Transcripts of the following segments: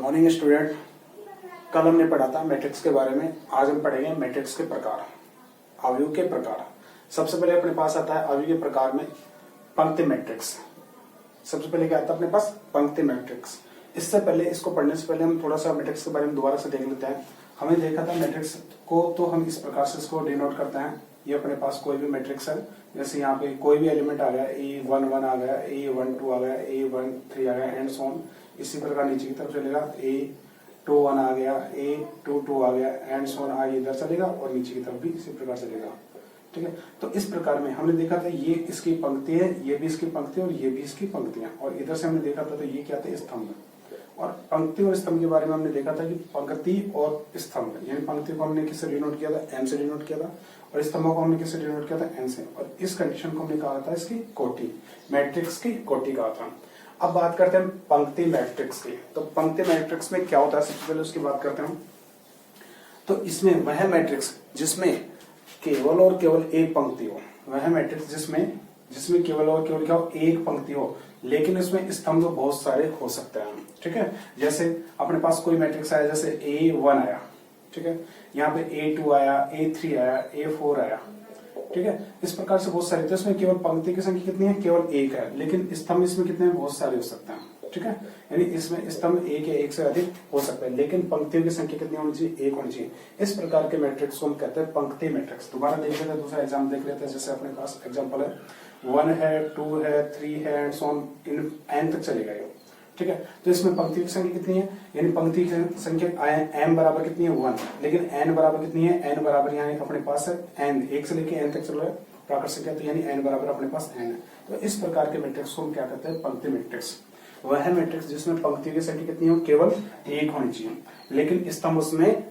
Morning student. कल हमने पढ़ा था मैट्रिक्स के बारे में। आज हम पढ़ेंगे मैट्रिक्स के प्रकार, अवयव के प्रकार। सबसे पहले अपने पास आता है अवयव के प्रकार में पंक्ति मैट्रिक्स। सबसे पहले क्या आता है अपने पास? पंक्ति मैट्रिक्स। इससे पहले, इसको पढ़ने से पहले हम थोड़ा सा मैट्रिक्स के बारे में दोबारा से देख लेते हैं। हमने देखा था मैट्रिक्स को, तो हम इस प्रकार से इसको डिनोट करते हैं। ये अपने पास कोई भी मैट्रिक्स है, जैसे यहाँ पे कोई भी एलिमेंट आ गया, A11 आ गया, A12 आ गया, A13 आ गया एंड सो ऑन। इसी प्रकार नीचे की तरफ चलेगा, A21 आ गया, A22 आ गया एंड सो ऑन। आगे इधर चलेगा और नीचे की तरफ भी इसी प्रकार चलेगा। ठीक है, तो इस प्रकार में हमने देखा था ये इसकी पंक्ति है, ये भी इसकी पंक्ति है और ये भी इसकी पंक्ति है। और इधर से हमने देखा था तो ये क्या था? स्तंभ। और पंक्ति और स्तंभ के बारे में हमने देखा था कि पंक्ति और स्तंभ, यानी पंक्ति को हमने किससे डिनोट किया था? M से डिनोट किया था, और स्तंभ को हमने किससे डिनोट किया था? N से। और इस कंडीशन को हमने कहा था इसकी कोटि, मैट्रिक्स की कोटि कहा था। अब बात करते हैं पंक्ति मैट्रिक्स की। तो पंक्ति मैट्रिक्स में क्या होता है, सबसे पहले उसकी बात करते हैं। तो इसमें वह मैट्रिक्स जिसमें केवल और केवल एक पंक्ति हो, वह मैट्रिक्स जिसमें केवल और केवल क्या हो? एक पंक्ति हो, लेकिन इसमें स्तंभ बहुत सारे हो सकते हैं। ठीक है, जैसे अपने पास कोई मैट्रिक्स आया, जैसे A1 आया, ठीक है, यहाँ पे A2 आया, A3 आया, A4 आया। ठीक है, इस प्रकार से बहुत सारे। तो इसमें केवल पंक्ति की संख्या कितनी है? केवल एक है, लेकिन स्तंभ इसमें कितने हैं? बहुत सारे हो सकते हैं। ठीक है, यानी इसमें स्तंभ एक या एक से अधिक हो सकते हैं, लेकिन पंक्तियों की संख्या कितनी होनी चाहिए? एक होनी चाहिए। इस प्रकार के मैट्रिक्स को हम कहते हैं पंक्ति मैट्रिक्स। दोबारा देख लेते हैं, दूसरा एग्जाम देख लेते हैं। जैसे अपने पास एग्जाम्पल है 1 है, 2 है, 3 है and so on, in n तक चलेगा ये। ठीक है, तो इसमें पंक्ति की संख्या कितनी है? यानी पंक्ति की संख्या m बराबर कितनी है? 1। लेकिन n बराबर कितनी है? n बराबर यहाँ अपने पास है n, 1 से लेके n तक चल रहा है प्राकृत संख्या, तो यानी n बराबर अपने पास n है। तो इस प्रकार के मैट्रिक्स को हम क्या कहते हैं? पंक्ति मैट्रिक्स। वह मैट्रिक्स जिसमें पंक्ति की संख्या कितनी हो? केवल एक होनी चाहिए, लेकिन स्तंभ उसमें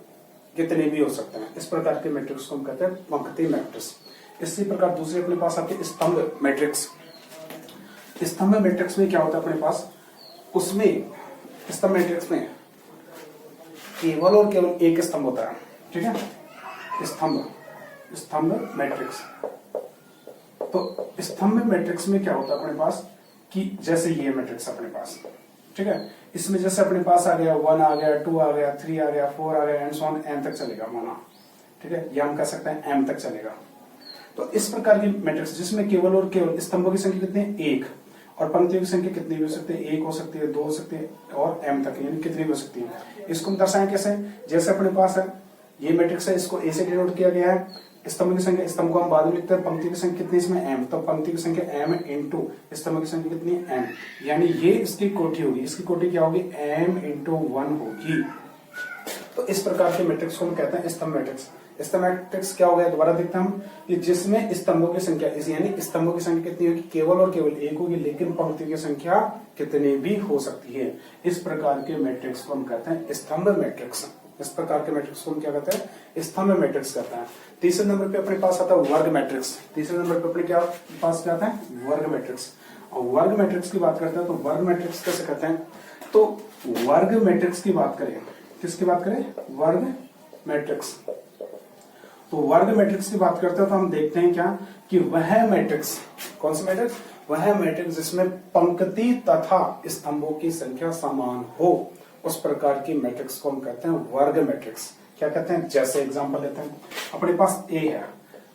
कितने भी हो सकते हैं। इस प्रकार के मैट्रिक्स को हम कहते हैं पंक्ति मैट्रिक्स। इसी प्रकार दूसरे अपने पास आते स्तंभ मैट्रिक्स। स्तंभ मैट्रिक्स में क्या होता है अपने पास? उसमें स्तंभ मैट्रिक्स में केवल और केवल एक स्तंभ होता है। ठीक है, स्तंभ मैट्रिक्स। तो स्तंभ मैट्रिक्स में क्या होता है अपने पास कि जैसे ये मैट्रिक्स अपने पास, ठीक है, इसमें जैसे अपने पास आ गया 1 आ गया, 2 आ गया, 3 आ गया, 4 आ गया एंड सो ऑन, n तक चलेगा माना। ठीक है, या हम कह सकते हैं m तक चलेगा। तो इस प्रकार की मैट्रिक्स जिसमें केवल और केवल स्तंभों की संख्या कितनी है? एक, और पंक्तियों की संख्या कितनी भी हो सकती है? एक हो सकती है, 2 हो सकती है और m तक, यानी कितनी भी हो सकती है। इसको हम दर्शाएं कैसे? जैसे अपने पास है ये मैट्रिक्स है, इसको a से डिनोट किया गया है। स्तंभ की संख्या, स्तंभ को हम बाद में लिखते हैं, पंक्ति की संख्या कितनी इसमें? m। तो पंक्ति की संख्या m इंटू स्तंभ की संख्या कितनी है? n, यानी ये इसकी कोटि होगी। इसकी कोटि क्या होगी? m इंटू 1 होगी। तो इस प्रकार के मैट्रिक्स को हम कहते हैं स्तंभ मैट्रिक्स। स्तंभ मैट्रिक्स क्या हो गया? दोबारा देखते हैं हम कि जिसमें स्तंभों की संख्या, यानी स्तंभों की संख्या कितनी होगी? केवल और केवल एक होगी, लेकिन पंक्तियों की संख्या कितनी भी हो सकती है। इस प्रकार के मैट्रिक्स को हम कहते हैं स्तंभ मैट्रिक्स। इस प्रकार के मैट्रिक्स को हम क्या कहते हैं? स्तंभ मैट्रिक्स कहते हैं। तीसरे नंबर पे अपने पास आता है वर्ग मैट्रिक्स। तीसरे नंबर पे अपने पास क्या आता है? वर्ग मैट्रिक्स। और वर्ग मैट्रिक्स की बात करते हैं तो वर्ग मैट्रिक्स कैसे कहते हैं? तो वर्ग मैट्रिक्स की बात करें, किसकी बात करें? वर्ग मैट्रिक्स। तो वर्ग मैट्रिक्स की बात करते हैं तो हम देखते हैं क्या कि वह मैट्रिक्स, कौन सा मैट्रिक्स? वह मैट्रिक्स जिसमें पंक्ति तथा स्तंभों की संख्या समान हो, उस प्रकार की मैट्रिक्स को हम कहते हैं वर्ग मैट्रिक्स। क्या कहते हैं? जैसे एग्जांपल लेते हैं, अपने पास A है,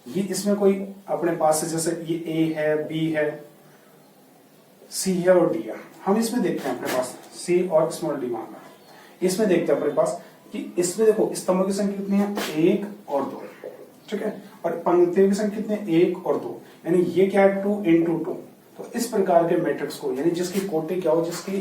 ये इसमें कोई अपने पास है, जैसे ये A है, B है, C है और D है। हम इसमें देखते हैं अपने पास C और स्मॉल d मांगा। इसमें देखते हैं अपने पास कि इसमें देखो स्तंभों की संख्या कितनी है? 1 और 2। ठीक है, और पंक्तियों की संख्या कितनी है? 1 और 2, यानी ये क्या है? 2 इंटू 2। तो इस प्रकार के मैट्रिक्स को, यानी जिसकी कोटि क्या हो? जिसकी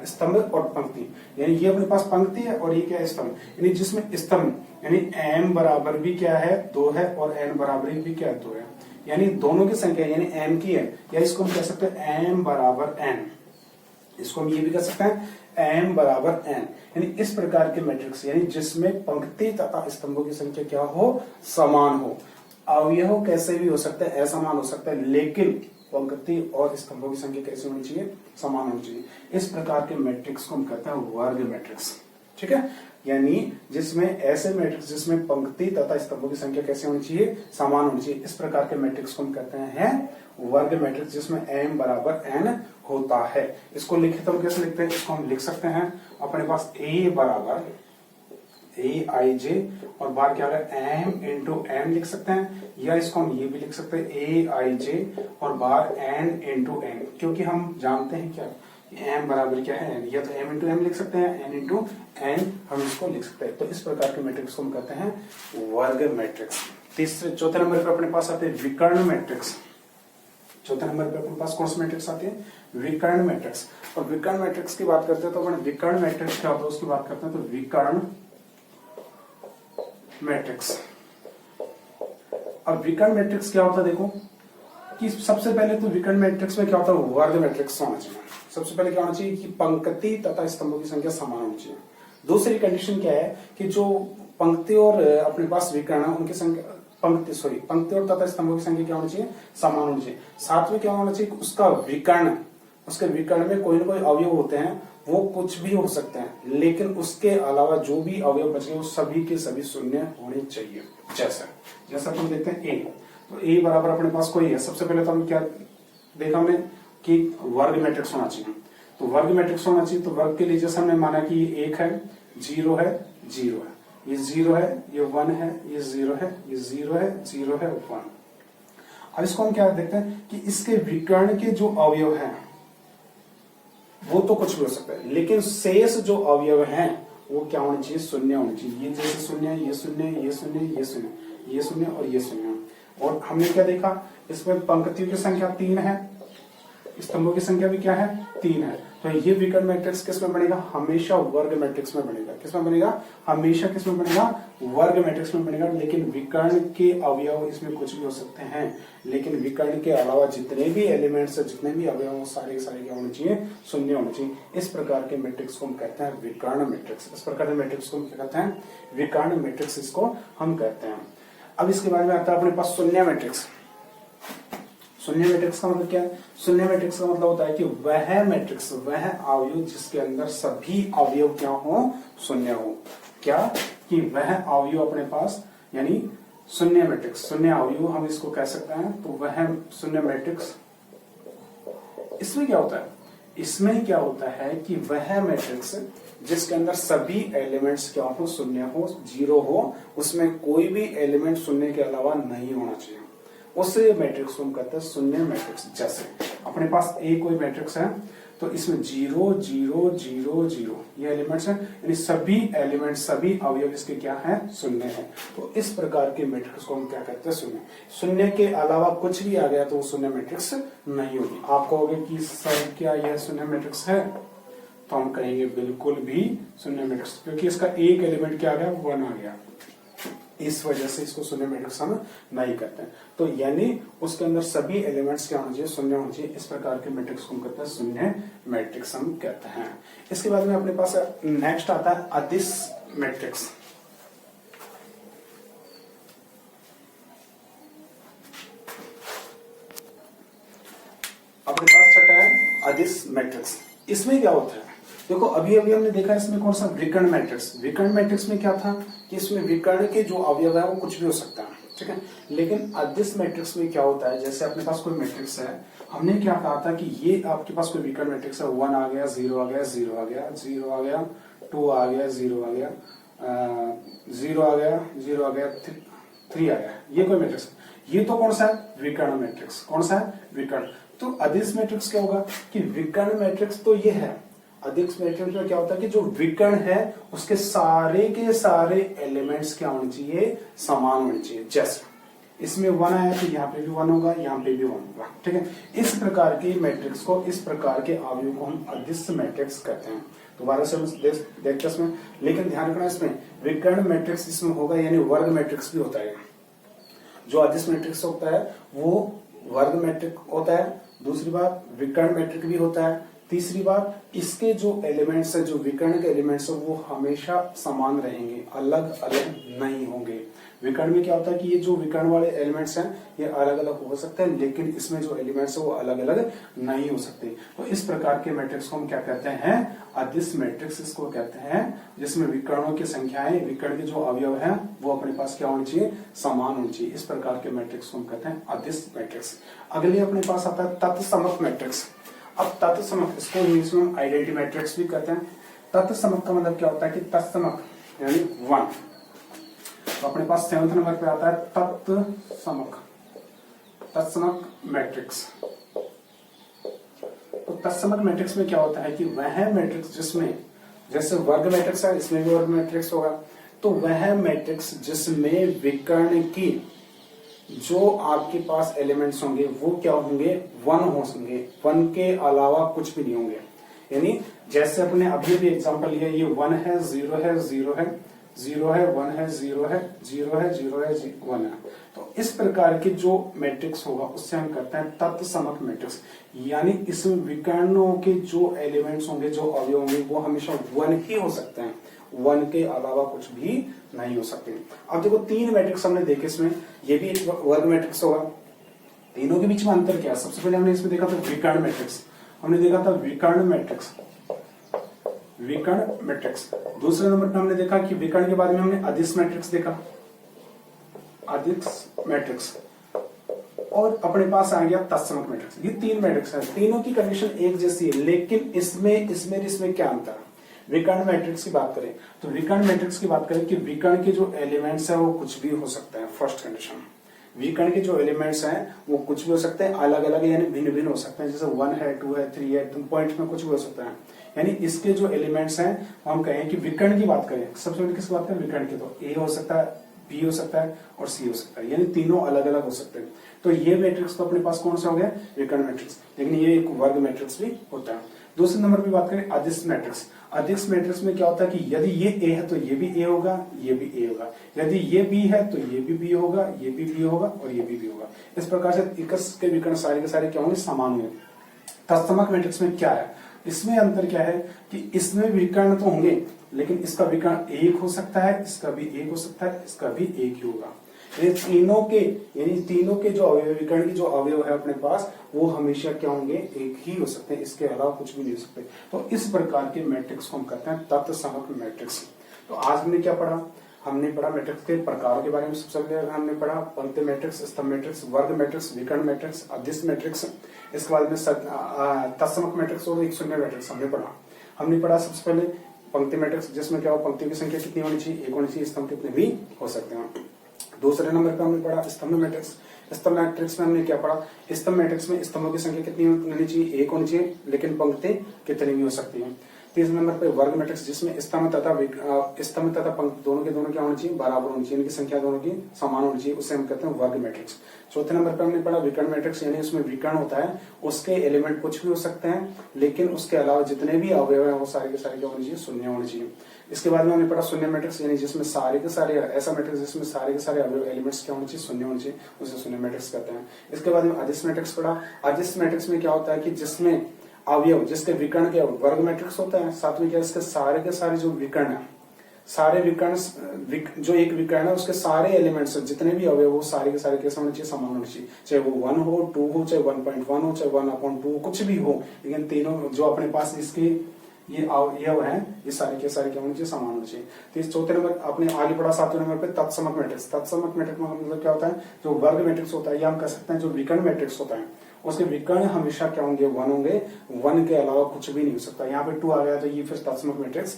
स्तंभ और पंक्ति, यानी ये अपने पास पंक्ति है और ये क्या है? स्तंभ। यानी जिसमें स्तंभ यानी m बराबर भी क्या है? 2 है, और n बराबर भी क्या है? 2 है, यानी दोनों की संख्या यानी m की है, या इसको हम कह सकते हैं m बराबर n। इसको हम ये भी कह सकते हैं m बराबर n। यानी इस प्रकार के मैट्रिक्स, यानी जिसमें पंक्ति तथा स्तंभों की संख्या क्या हो? समान हो। अवयव कैसे भी हो सकता है, असमान हो सकता है, लेकिन पंक्ति और स्तंभों की संख्या कैसे होनी चाहिए? समान होनी चाहिए। इस प्रकार के मैट्रिक्स को हम कहते हैं वर्ग मैट्रिक्स। ठीक है, यानी जिसमें ऐसे मैट्रिक्स जिसमें पंक्ति तथा स्तंभों की संख्या कैसे होनी चाहिए? समान होनी चाहिए। इस प्रकार के मैट्रिक्स को हम कहते हैं वर्ग मैट्रिक्स, जिसमें m बराबर n होता है। इसको लिखित हम कैसे लिखते हैं, इसको हम लिख सकते हैं अपने पास A बराबर AIJ और बार क्या है M इंटू M लिख सकते हैं, या इसको हम ये भी लिख सकते हैं AIJ और बार N इंटू M, क्योंकि हम जानते हैं क्या M बराबर क्या है N, या तो M इंटू M लिख सकते हैं, N इंटू N हम इसको लिख सकते हैं। तो इस प्रकार के मैट्रिक्स को हम कहते हैं वर्ग मैट्रिक्स। चौथे नंबर पर अपने पास आते हैं विकर्ण मैट्रिक्स। चौथे नंबर पे अपने पास कौन से मैट्रिक्स आते हैं, विकर्ण मैट्रिक्स। और विकर्ण मैट्रिक्स की बात करते हैं तो अपन विकर्ण मैट्रिक्स क्या होता है उसकी बात करते हैं, तो विकर्ण मैट्रिक्स। अब विकर्ण मैट्रिक्स क्या होता है, देखो कि सबसे पहले तो विकर्ण मैट्रिक्स में क्या होता है, वर्ग मैट्रिक्स होना चाहिए। सबसे पहले क्या होना चाहिए कि पंक्ति तथा स्तंभों की संख्या समान होनी चाहिए। दूसरी कंडीशन क्या है कि जो पंक्ति और अपने पास विकर्ण है उनकी संख्या पंक्ति और तथा स्तंभों की संख्या क्या होनी चाहिए, समान होनी चाहिए। साथ में क्या होना चाहिए, उसका विकर्ण, उसके विकर्ण में कोई ना कोई अवयव होते हैं, वो कुछ भी हो सकते हैं, लेकिन उसके अलावा जो भी अवयव बचे वो सभी के सभी शून्य होने चाहिए। जैसा अपन देखते हैं ए, तो ए बराबर अपने पास कोई है। सबसे पहले तो हम क्या देखा हमने कि वर्ग मैट्रिक्स होना चाहिए। तो वर्ग मैट्रिक्स होना चाहिए, तो वर्ग के लिए जैसे हमने माना कि ये 1 है, 0 है, 0 है, ये 0 है, ये 1 है, ये 0 है, ये 0 है, 0 है, 1। अब इसको हम क्या देखते हैं कि इसके विकर्ण के जो अवयव हैं वो तो कुछ भी हो सकता है, लेकिन शेष जो अवयव हैं वो क्या होने चाहिए, शून्य होने चाहिए। ये जैसे शून्य, ये शून्य, ये शून्य, ये शून्य, ये शून्य और ये शून्य। और हमने क्या देखा, इसमें पंक्तियों की संख्या 3 है, स्तंभों की संख्या भी क्या है, 3 है। तो ये विकर्ण मैट्रिक्स किस में बनेगा, हमेशा वर्ग मैट्रिक्स में बनेगा। किस में बनेगा, हमेशा किस में बनेगा, वर्ग मैट्रिक्स में बनेगा। लेकिन विकर्ण के अवयव इसमें कुछ भी हो सकते हैं, लेकिन विकर्ण के अलावा जितने भी एलिमेंट्स, जितने भी अवयव सारे सारे क्या होने चाहिए, शून्य होने चाहिए। इस प्रकार के मैट्रिक्स को हम कहते हैं विकर्ण मैट्रिक्स। इस प्रकार के मैट्रिक्स को हम क्या कहते हैं, विकर्ण मैट्रिक्स इसको हम कहते हैं। अब इसके बाद में आता है अपने पास शून्य मैट्रिक्स। शून्य मैट्रिक्स का मतलब क्या है, शून्य मैट्रिक्स का मतलब होता है कि वह मैट्रिक्स, वह अवयव जिसके अंदर सभी अवयव क्या हो, शून्य हो। क्या कि वह अवयव अपने पास, यानी शून्य मैट्रिक्स, शून्य अवयव हम इसको कह सकते हैं। तो वह शून्य मैट्रिक्स, इसमें क्या होता है, इसमें क्या होता है कि वह मैट्रिक्स जिसके अंदर सभी एलिमेंट्स क्या हो, शून्य हो, 0 हो, उसमें कोई भी एलिमेंट शून्य के अलावा नहीं होना चाहिए, उस मैट्रिक्स को हम कहते हैं शून्य मैट्रिक्स। जैसे अपने पास ए कोई मैट्रिक्स है, तो इसमें 0 0 0 0 ये एलिमेंट्स हैं, यानी सभी एलिमेंट, सभी अवयव इसके क्या है, शून्य है। तो इस प्रकार के मैट्रिक्स को हम क्या कहते हैं, शून्य। शून्य के अलावा कुछ भी आ गया तो वो शून्य मैट्रिक्स नहीं होगी। आप कहोगे कि सर क्या यह शून्य मैट्रिक्स है, तो हम कहेंगे बिल्कुल भी शून्य मैट्रिक्स, क्योंकि इसका एक एलिमेंट क्या आ गया, 1 आ गया। इस वजह से इसको शून्य मैट्रिक्स हम नहीं करते हैं। तो यानी उसके अंदर सभी एलिमेंट्स क्या होना चाहिए, शून्य होना चाहिए। इस प्रकार के मैट्रिक्स को हम कहते हैं शून्य मैट्रिक्स हम कहते हैं। इसके बाद में अपने पास नेक्स्ट आता है अदिश मैट्रिक्स। अपने पास छठा है अदिश मैट्रिक्स। इसमें क्या होता है, देखो अभी अभी हमने देखा इसमें कौन सा, विकर्ण मैट्रिक्स। विकर्ण मैट्रिक्स में क्या था कि इसमें विकर्ण के जो अवयव है वो कुछ भी हो सकता है, ठीक है। लेकिन अदिश मैट्रिक्स में क्या होता है, जैसे अपने पास कोई मैट्रिक्स है, हमने क्या कहा था कि ये आपके पास कोई विकर्ण मैट्रिक्स है, 1 आ गया, 0 आ गया, 0 आ गया, 0 आ गया, 2 आ गया, 0 आ गया, 0 आ गया, 0 आ गया, 3 आ गया, ये कोई मैट्रिक्स। ये तो कौन सा है, विकर्ण मैट्रिक्स। कौन सा है, विकर्ण। तो अदिश मैट्रिक्स क्या होगा कि विकर्ण मैट्रिक्स तो ये है, अदिश मैट्रिक्स में क्या होता है कि जो विकर्ण है उसके सारे के सारे एलिमेंट्स क्या होने चाहिए, समान होने चाहिए। जैसे इसमें 1 आया तो यहाँ पे भी 1 होगा, यहाँ पे भी 1 होगा, ठीक है। इस प्रकार के मैट्रिक्स को, इस प्रकार के अवयव को हम अदिश मैट्रिक्स कहते हैं। दोबारा से देखते इसमें, लेकिन ध्यान रखना इसमें विकर्ण मैट्रिक्स इसमें होगा, यानी वर्ग मैट्रिक्स भी होता है। जो अदिश मैट्रिक्स होता है वो वर्ग मैट्रिक होता है। दूसरी बात विकर्ण मैट्रिक भी होता है। तीसरी बात, इसके जो एलिमेंट्स है, जो विकर्ण के एलिमेंट्स है, वो हमेशा समान रहेंगे, अलग अलग नहीं होंगे। विकर्ण में क्या होता है कि ये जो विकर्ण वाले एलिमेंट्स हैं ये अलग अलग हो सकते हैं, लेकिन इसमें जो एलिमेंट्स है वो अलग अलग नहीं हो सकते। तो इस प्रकार के मैट्रिक्स को हम क्या कहते हैं, अदिश मैट्रिक्स इसको कहते हैं, जिसमें विकर्णों की संख्याएं, विकर्ण के जो अवयव हैं वो अपने पास क्या होनी चाहिए, समान होनी चाहिए। इस प्रकार के मैट्रिक्स को हम कहते हैं अदिश मैट्रिक्स। अगले अपने पास आता है तत्समक मैट्रिक्स। अब तत्समक, इसको इंग्लिश में हम आइडेंटिटी मैट्रिक्स भी कहते हैं। तत्समक का मतलब क्या होता है कि तत्समक यानी 1। तो अपने पास 7th नंबर पे आता है तत्समक, तत्समक मैट्रिक्स। तो तत्समक मैट्रिक्स में क्या होता है कि वह मैट्रिक्स जिसमें, जैसे वर्ग मैट्रिक्स है, इसमें भी वर्ग मैट्रिक्स होगा, तो वह मैट्रिक्स जिसमें विकर्ण की जो आपके पास एलिमेंट्स होंगे वो क्या होंगे, 1 होंगे, 1 के अलावा कुछ भी नहीं होंगे। यानी जैसे अपने अभी भी एग्जांपल लिया, ये 1 है, 0 है, 0 है, 0 है, 1 है, 0 है, 0 है, 0 है, 1 है। तो इस प्रकार के जो मैट्रिक्स होगा उससे हम करते हैं तत्समक मैट्रिक्स। यानी इसमें विकर्णों के जो एलिमेंट्स होंगे, जो अवयव होंगे, वो हमेशा 1 ही हो सकते हैं, 1 के अलावा कुछ भी नहीं हो सकते। अब देखो 3 मैट्रिक्स हमने देखे इसमें, ये भी एक वर्ग मैट्रिक्स होगा। तीनों के बीच में अंतर क्या है? सबसे पहले हमने इसमें देखा था विकर्ण मैट्रिक्स, हमने देखा था विकर्ण मैट्रिक्स, विकर्ण मैट्रिक्स। दूसरे नंबर पे हमने देखा कि विकर्ण के बाद में हमने अदिश मैट्रिक्स देखा, अदिश मैट्रिक्स, और अपने पास आ गया तत्समक मैट्रिक्स। ये 3 मैट्रिक्स है, तीनों की कंडीशन एक जैसी है, लेकिन इसमें क्या अंतर है? विकर्ण मैट्रिक्स की बात करें तो विकर्ण मैट्रिक्स की बात करें कि विकर्ण के जो एलिमेंट्स है वो कुछ भी हो सकते हैं। फर्स्ट कंडीशन, विकर्ण के जो एलिमेंट्स हैं वो कुछ भी हो सकते हैं, अलग अलग यानी भिन्न भिन्न हो सकते हैं। जैसे 1 है, 2 है, 3 है, पॉइंट में कुछ भी हो सकता है। यानी इसके जो एलिमेंट्स हैं हम कहें कि विकर्ण की बात करें, सबसे पहले किसकी बात करें? विकर्ण की। तो ए हो सकता है, बी हो सकता है और सी हो सकता है, यानी तीनों अलग अलग हो सकते हैं। तो ये मैट्रिक्स तो अपने पास कौन सा हो गया? विकर्ण मैट्रिक्स। लेकिन ये एक वर्ग मैट्रिक्स भी होता है। दूसरे नंबर पे बात करें अदिश मैट्रिक्स। अदिश मैट्रिक्स में क्या होता है कि यदि ये ए है तो ये भी ए होगा, ये भी ए होगा, यदि ये बी है तो ये भी बी होगा, ये भी बी होगा और ये भी बी होगा। इस प्रकार से एकस के विकर्ण सारे के सारे क्या होंगे? समान होंगे। तत्समक मैट्रिक्स में क्या है? इसमें अंतर क्या है कि इसमें विकर्ण तो होंगे, लेकिन इसका विकर्ण एक हो सकता है, इसका भी एक हो सकता है, इसका भी एक ही होगा। तीनों के जो अवयव, विकर्ण की जो अवयव है अपने पास, वो हमेशा क्या होंगे? एक ही हो सकते हैं, इसके अलावा कुछ भी नहीं हो सकते। तो इस प्रकार के मैट्रिक्स को हम कहते हैं तत्समक मैट्रिक्स। तो आज हमने क्या पढ़ा? हमने पढ़ा मैट्रिक्स के प्रकारों के बारे में। सबसे पहले हमने पढ़ा पंक्ति मैट्रिक्स, स्तंभ मैट्रिक्स, वर्ग मैट्रिक्स, विकर्ण मैट्रिक्स, अदिश मैट्रिक्स। इसके बाद में तत्समक मैट्रिक्स और एक शून्य मैट्रिक्स हमने पढ़ा। हमने पढ़ा सबसे पहले पंक्ति मैट्रिक्स, जिसमें क्या हो, पंक्तियों की संख्या कितनी होनी चाहिए? एक होनी चाहिए, स्तंभ कितने भी हो सकते हैं। दूसरे नंबर पे हमने पढ़ा स्तंभ मैट्रिक्स। स्तंभ मैट्रिक्स में हमने क्या पढ़ा? स्तंभ मैट्रिक्स में स्तंभों की संख्या कितनी होनी चाहिए? एक होनी चाहिए, लेकिन पंक्ति कितनी भी हो सकती है। तीसरे नंबर पे वर्ग मैट्रिक्स, जिसमें स्तंभ तथा पंक्ति दोनों के दोनों क्या होनी चाहिए? बराबर होनी चाहिए, इनकी संख्या दोनों की समान होनी चाहिए, उसे हम कहते हैं वर्ग मैट्रिक्स। चौथे नंबर पे हमने पढ़ा विकर्ण मैट्रिक्स, यानी उसमें विकर्ण होता है, उसके एलिमेंट कुछ भी हो सकते हैं, लेकिन उसके अलावा जितने भी अवयव है वो सारे के सारे क्या होने चाहिए? शून्य होने चाहिए। इसके बाद में हमने पढ़ा शून्य मैट्रिक्स, यानी जिसमें सारे के सारे, ऐसा मैट्रिक्स जिसमें सारे के सारे अवयव एलिमेंट्स क्या होने चाहिए? शून्य होने चाहिए, उसे शून्य मैट्रिक्स कहते हैं। इसके बाद में अदिश मैट्रिक्स पढ़ा। अदिश मैट्रिक्स में क्या होता है कि जिसमें अवयव, जिसके विकर्ण के वर्ग मैट्रिक्स होता है, साथ में क्या इसके सारे के सारे जो विकर्ण है, सारे विकर्ण, जो एक विकर्ण है उसके सारे एलिमेंट्स जितने भी अवयव वो सारे के सारे कैसे होने चाहिए? समान होने चाहिए। चाहे वो 1 हो, 2 हो, चाहे 1.1 हो, चाहे 1/2, कुछ भी हो, लेकिन तीनों जो अपने पास इसके ये अवयव है, ये सारे के सारे क्या होने चाहिए? समान होने चाहिए। तो इस चौथे नंबर आपने आगे पढ़ा। सातवें नंबर पे तत्समक मैट्रिक्स। तत्समक मैट्रिक्स में मतलब क्या होता है? जो वर्ग मैट्रिक्स होता है, या हम कह सकते हैं जो विकर्ण मैट्रिक्स होता है, उसके विकर्ण हमेशा क्या होंगे? 1 होंगे, 1 के अलावा कुछ भी नहीं हो सकता। यहाँ पे 2 आ गया तो ये फिर तत्समक मैट्रिक्स